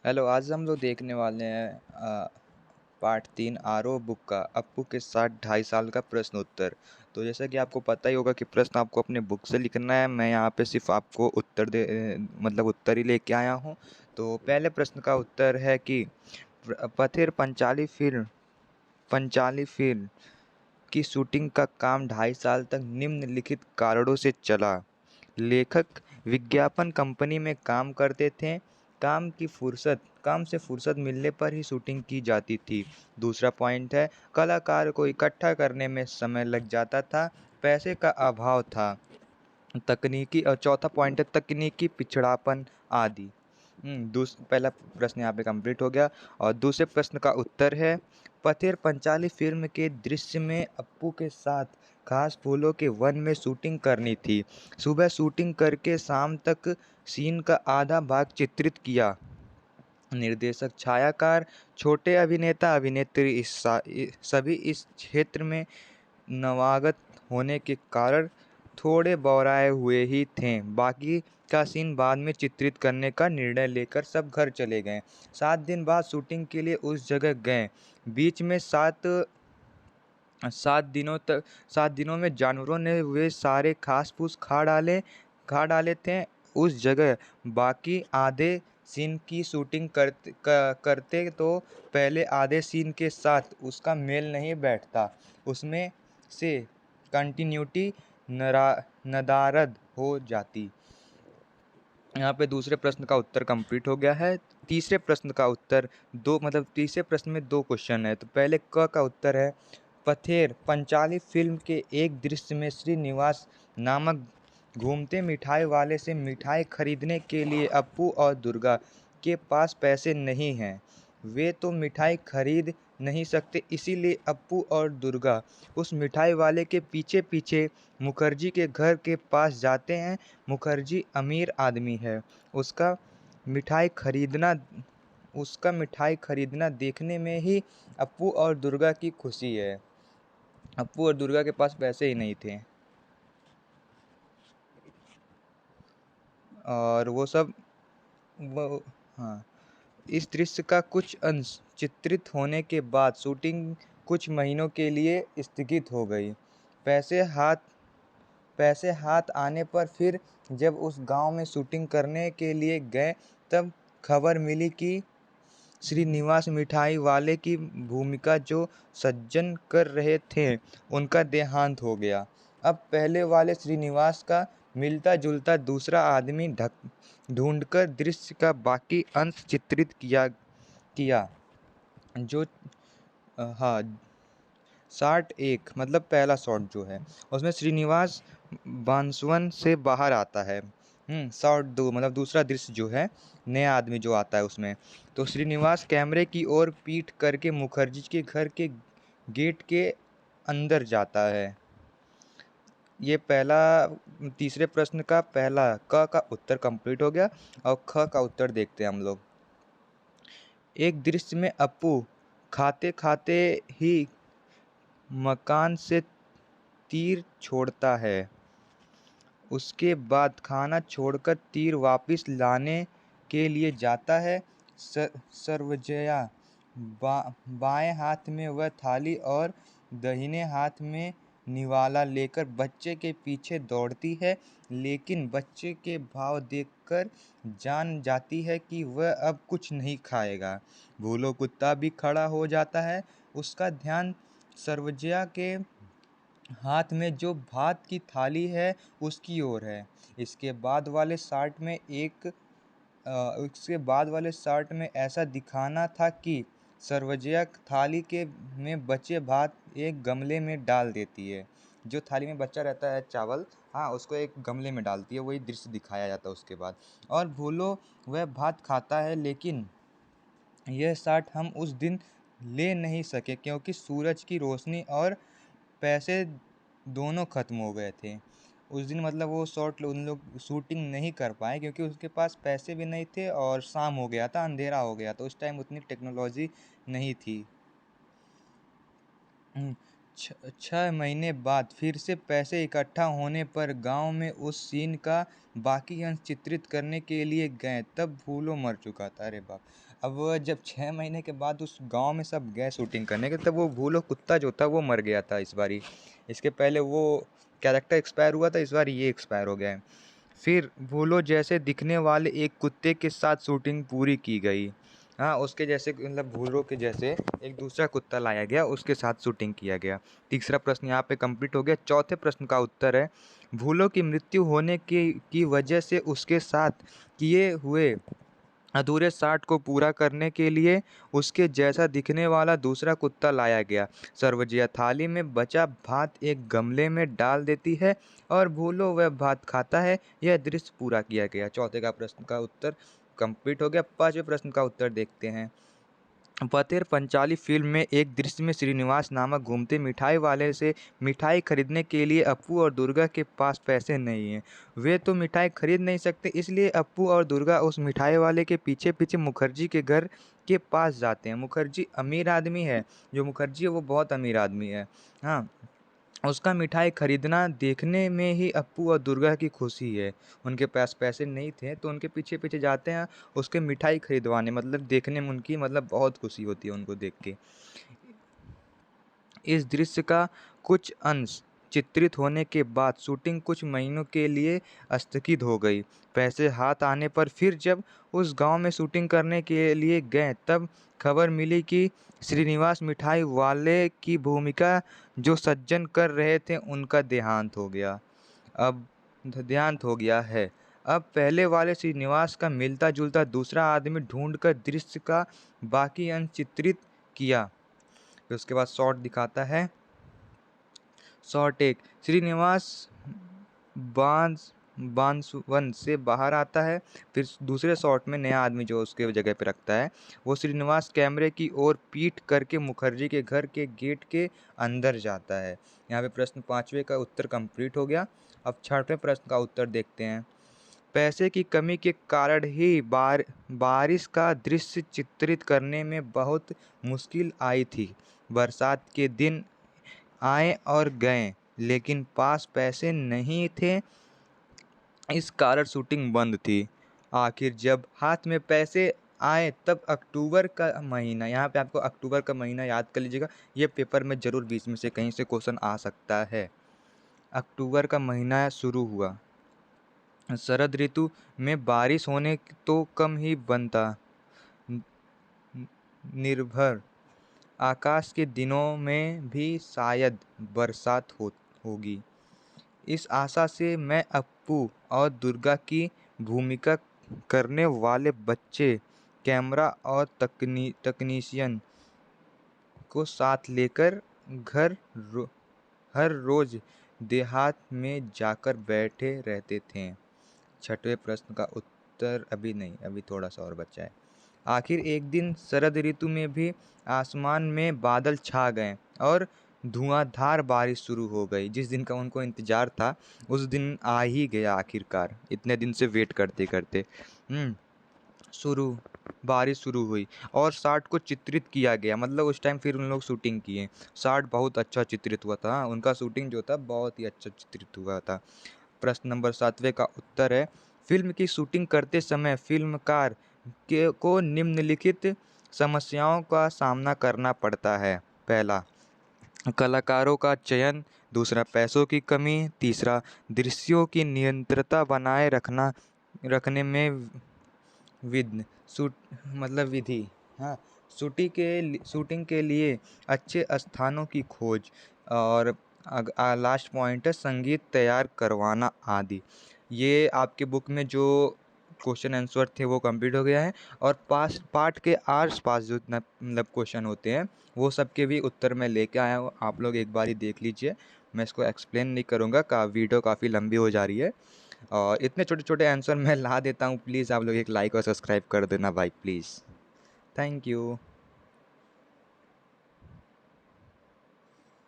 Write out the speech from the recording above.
Hello, आज हम लोग देखने वाले हैं पार्ट 3 आरओ बुक का अप्पू के साथ 2.5 साल का प्रश्न उत्तर। तो जैसा कि आपको पता ही होगा कि प्रश्न आपको अपने बुक से लिखना है। मैं यहाँ पे सिर्फ आपको उत्तर मतलब उत्तर ही लेके आया हूँ। तो पहले प्रश्न का उत्तर है कि पथेर पंचाली फिल्म की शूटिंग का काम 2.5 साल तक निम्नलिखित कारणों से चला। लेखक विज्ञापन कंपनी में काम करते थे। काम से फुर्सत मिलने पर ही शूटिंग की जाती थी। दूसरा पॉइंट है, कलाकार को इकट्ठा करने में समय लग जाता था, पैसे का अभाव था। तकनीकी और चौथा पॉइंट है तकनीकी पिछड़ापन आदि। पहला प्रश्न यहाँ पे कंप्लीट हो गया। और दूसरे प्रश्न का उत्तर है, पथेर पंचाली फिल्म के दृश्य में अप्पू के साथ खास फूलों के वन में शूटिंग करनी थी। सुबह शूटिंग करके शाम तक सीन का आधा भाग चित्रित किया। निर्देशक, छायाकार, छोटे अभिनेता अभिनेत्री सभी इस क्षेत्र में नवागत होने के कारण थोड़े बौराए हुए ही थे। बाकी का सीन बाद में चित्रित करने का निर्णय लेकर सब घर चले गए। 7 दिन बाद शूटिंग के लिए उस जगह गए। बीच में 7 दिनों में जानवरों ने वे सारे घास फूस खा डाले थे उस जगह। बाकी आधे सीन की शूटिंग करते तो पहले आधे सीन के साथ उसका मेल नहीं बैठता, उसमें से कंटिन्यूटी नदारद हो जाती। यहाँ पे दूसरे प्रश्न का उत्तर कंप्लीट हो गया है। तीसरे प्रश्न का उत्तर तीसरे प्रश्न में 2 क्वेश्चन है। तो पहले क का उत्तर है, पथेर पंचाली फिल्म के एक दृश्य में श्रीनिवास नामक घूमते मिठाई वाले से मिठाई खरीदने के लिए अप्पू और दुर्गा के पास पैसे नहीं हैं। वे तो मिठाई खरीद नहीं सकते, इसीलिए अप्पू और दुर्गा उस मिठाई वाले के पीछे पीछे मुखर्जी के घर के पास जाते हैं। मुखर्जी अमीर आदमी है। उसका मिठाई खरीदना उसका मिठाई खरीदना देखने में ही अप्पू और दुर्गा की खुशी है। अप्पू और दुर्गा के पास पैसे ही नहीं थे और वो सब वो हाँ। इस दृश्य का कुछ अंश चित्रित होने के बाद शूटिंग कुछ महीनों के लिए स्थगित हो गई। पैसे हाथ पैसे हाथ आने पर फिर जब उस गांव में शूटिंग करने के लिए गए, तब खबर मिली कि श्रीनिवास मिठाई वाले की भूमिका जो सज्जन कर रहे थे, उनका देहांत हो गया। अब पहले वाले श्रीनिवास का मिलता जुलता दूसरा आदमी ढूंढकर दृश्य का बाकी अंश चित्रित किया जो हाँ, शॉट एक मतलब पहला शॉट जो है उसमें श्रीनिवास बांसवन से बाहर आता है। शॉट दो मतलब दूसरा दृश्य जो है, नया आदमी जो आता है उसमें, तो श्रीनिवास कैमरे की ओर पीठ करके मुखर्जी के घर के गेट के अंदर जाता है। ये पहला तीसरे प्रश्न का पहला क का उत्तर कंप्लीट हो गया। और ख का उत्तर देखते हैं हम लोग। एक दृश्य में अप्पू खाते खाते ही मकान से तीर छोड़ता है। उसके बाद खाना छोड़कर तीर वापस लाने के लिए जाता है। सर्वजया बाएं हाथ में वह थाली और दाहिने हाथ में निवाला लेकर बच्चे के पीछे दौड़ती है, लेकिन बच्चे के भाव देखकर जान जाती है कि वह अब कुछ नहीं खाएगा। भूलो कुत्ता भी खड़ा हो जाता है। उसका ध्यान सर्वजया के हाथ में जो भात की थाली है उसकी ओर है। इसके बाद वाले शॉट में ऐसा दिखाना था कि सर्वजया थाली के में बचे भात एक गमले में डाल देती है। जो थाली में बचा रहता है चावल, हाँ, उसको एक गमले में डालती है। वही दृश्य दिखाया जाता है उसके बाद। और भूलो वह भात खाता है, लेकिन यह शॉट हम उस दिन ले नहीं सके क्योंकि सूरज की रोशनी और पैसे दोनों ख़त्म हो गए थे। उस दिन मतलब वो शॉट उन लोग शूटिंग नहीं कर पाए क्योंकि उसके पास पैसे भी नहीं थे और शाम हो गया था, अंधेरा हो गया, तो उस टाइम उतनी टेक्नोलॉजी नहीं थी। छः महीने बाद फिर से पैसे इकट्ठा होने पर गांव में उस सीन का बाकी अंश चित्रित करने के लिए गए, तब भूलो मर चुका था। अरे बाप! अब जब 6 महीने के बाद उस गांव में सब गए शूटिंग करने के, तब वो भूलो कुत्ता जो था वो मर गया था इस बारी। इसके पहले वो कैरेक्टर एक्सपायर हुआ था, इस बार ये एक्सपायर हो गया है। फिर भूलो जैसे दिखने वाले एक कुत्ते के साथ शूटिंग पूरी की गई। हाँ, उसके जैसे मतलब भूरो के जैसे एक दूसरा कुत्ता लाया गया, उसके साथ शूटिंग किया गया। तीसरा प्रश्न यहाँ पे कंप्लीट हो गया। चौथे प्रश्न का उत्तर है, भूलो की मृत्यु होने की वजह से उसके साथ किए हुए अधूरे शाट को पूरा करने के लिए उसके जैसा दिखने वाला दूसरा कुत्ता लाया गया। सर्वजिया थाली में बचा भात एक गमले में डाल देती है और भूलो वह भात खाता है। यह दृश्य पूरा किया गया। चौथे का प्रश्न का उत्तर कंप्लीट हो गया। पांचवें प्रश्न का उत्तर देखते हैं। पतेर पंचाली फिल्म में एक दृश्य में श्रीनिवास नामक घूमते मिठाई वाले से मिठाई खरीदने के लिए अप्पू और दुर्गा के पास पैसे नहीं हैं। वे तो मिठाई खरीद नहीं सकते, इसलिए अप्पू और दुर्गा उस मिठाई वाले के पीछे पीछे मुखर्जी के घर के पास जाते हैं। मुखर्जी अमीर आदमी है, जो मुखर्जी है वो बहुत अमीर आदमी है। हाँ, उसका मिठाई खरीदना देखने में ही अप्पू और दुर्गा की खुशी है। उनके पास पैसे नहीं थे तो उनके पीछे पीछे जाते हैं उसके मिठाई खरीदवाने, मतलब देखने में उनकी मतलब बहुत खुशी होती है उनको देख के। इस दृश्य का कुछ अंश चित्रित होने के बाद शूटिंग कुछ महीनों के लिए स्थगित हो गई। पैसे हाथ आने पर फिर जब उस गांव में शूटिंग करने के लिए गए, तब खबर मिली कि श्रीनिवास मिठाई वाले की भूमिका जो सज्जन कर रहे थे उनका देहांत हो गया। अब देहांत हो गया है। अब पहले वाले श्रीनिवास का मिलता जुलता दूसरा आदमी ढूंढकर दृश्य का बाकी अंश चित्रित किया। फिर उसके बाद शॉट दिखाता है। शॉट एक, श्रीनिवास बांसवन से बाहर आता है। फिर दूसरे शॉट में नया आदमी जो उसके जगह पे रखता है, वो श्रीनिवास कैमरे की ओर पीठ करके मुखर्जी के घर के गेट के अंदर जाता है। यहाँ पे प्रश्न पाँचवें का उत्तर कंप्लीट हो गया। अब छठवें प्रश्न का उत्तर देखते हैं। पैसे की कमी के कारण ही बारिश का दृश्य चित्रित करने में बहुत मुश्किल आई थी। बरसात के दिन आए और गए, लेकिन पास पैसे नहीं थे, इस कारण शूटिंग बंद थी। आखिर जब हाथ में पैसे आए तब अक्टूबर का महीना, यहाँ पे आपको अक्टूबर का महीना याद कर लीजिएगा, ये पेपर में ज़रूर बीच में से कहीं से क्वेश्चन आ सकता है। अक्टूबर का महीना शुरू हुआ। शरद ऋतु में बारिश होने तो कम ही बनता। निर्भर आकाश के दिनों में भी शायद बरसात होगी। इस आशा से मैं अप्पू और दुर्गा की भूमिका करने वाले बच्चे, कैमरा और तकनीशियन को साथ लेकर हर रोज देहात में जाकर बैठे रहते थे। छठवें प्रश्न का उत्तर अभी नहीं, अभी थोड़ा सा और बचा है। आखिर एक दिन शरद ऋतु में भी आसमान में बादल छा गए और धुआंधार बारिश शुरू हो गई। जिस दिन का उनको इंतजार था उस दिन आ ही गया आखिरकार, इतने दिन से वेट करते करते। शुरू बारिश शुरू हुई और शाट को चित्रित किया गया, मतलब उस टाइम फिर उन लोग शूटिंग किए। शाट बहुत अच्छा चित्रित हुआ था, उनका शूटिंग जो था बहुत ही अच्छा चित्रित हुआ था। प्रश्न नंबर 7वें का उत्तर है, फिल्म की शूटिंग करते समय फिल्मकार को निम्नलिखित समस्याओं का सामना करना पड़ता है। पहला, कलाकारों का चयन। दूसरा, पैसों की कमी। तीसरा, दृश्यों की निरंतरता बनाए रखने में विधि। हाँ, शूटिंग के लिए अच्छे स्थानों की खोज। और लास्ट पॉइंट है संगीत तैयार करवाना आदि। ये आपके बुक में जो क्वेश्चन आंसर थे वो कंप्लीट हो गया है। और पाठ के आस पास जो मतलब क्वेश्चन होते हैं वो सब के भी उत्तर मैं लेके आया हूँ, आप लोग एक बार ही देख लीजिए। मैं इसको एक्सप्लेन नहीं करूँगा, वीडियो काफ़ी लंबी हो जा रही है और इतने छोटे छोटे आंसर मैं ला देता हूँ। प्लीज़ आप लोग एक लाइक और सब्सक्राइब कर देना भाई, प्लीज़। Thank you.